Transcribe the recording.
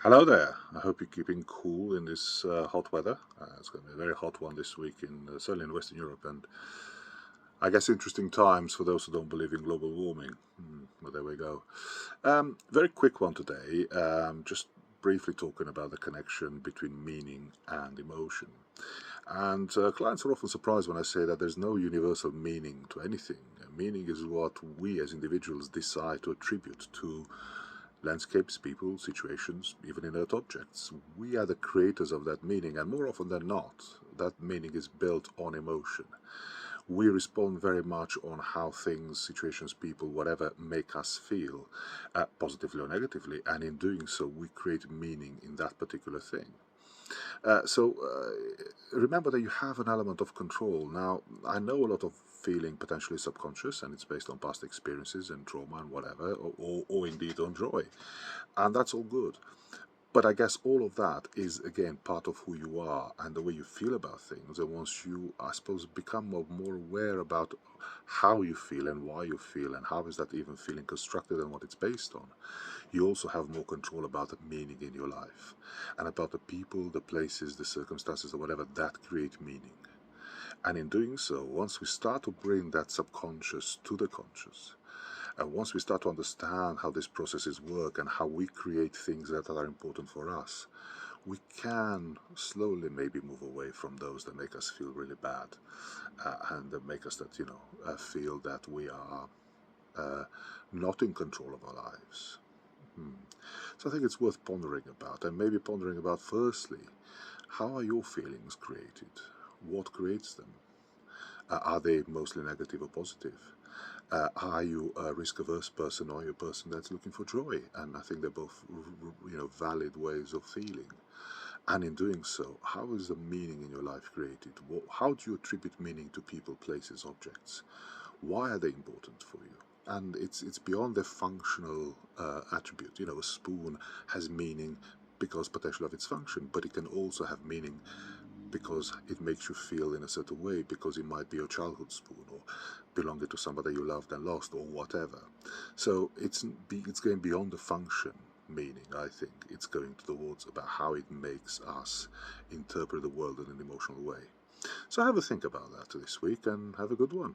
Hello there. I hope you're keeping cool in this hot weather. It's going to be a very hot one this week certainly in Western Europe, and I guess interesting times for those who don't believe in global warming. Well, there we go. Very quick one today. Just briefly talking about the connection between meaning and emotion. And clients are often surprised when I say that there's no universal meaning to anything. Meaning is what we as individuals decide to attribute to landscapes, people, situations, even inert objects. We are the creators of that meaning, and more often than not, that meaning is built on emotion. We respond very much on how things, situations, people, whatever, make us feel, positively or negatively, and in doing so, we create meaning in that particular thing. Remember that you have an element of control. Now, I know a lot of feeling potentially subconscious, and it's based on past experiences and trauma and whatever, or indeed on joy. And that's all good. But I guess all of that is, again, part of who you are and the way you feel about things. And once you, I suppose, become more aware about how you feel and why you feel and how is that even feeling constructed and what it's based on, you also have more control about the meaning in your life and about the people, the places, the circumstances, or whatever that create meaning. And in doing so, once we start to bring that subconscious to the conscious, and once we start to understand how these processes work and how we create things that are important for us, we can slowly maybe move away from those that make us feel really bad and that make us that, feel that we are uh, not in control of our lives. Hmm. So I think it's worth pondering about, and maybe pondering about firstly, how are your feelings created? What creates them? Are they mostly negative or positive? Are you a risk-averse person or are you a person that's looking for joy? And I think they're both, valid ways of feeling. And in doing so, how is the meaning in your life created? How do you attribute meaning to people, places, objects? Why are they important for you? And it's beyond their functional attribute. A spoon has meaning because potential of its function, but it can also have meaning because it makes you feel in a certain way, because it might be your childhood spoon or belonging to somebody you loved and lost or whatever. So it's going beyond the function meaning. I think it's going towards about how it makes us interpret the world in an emotional way. So have a think about that this week and have a good one.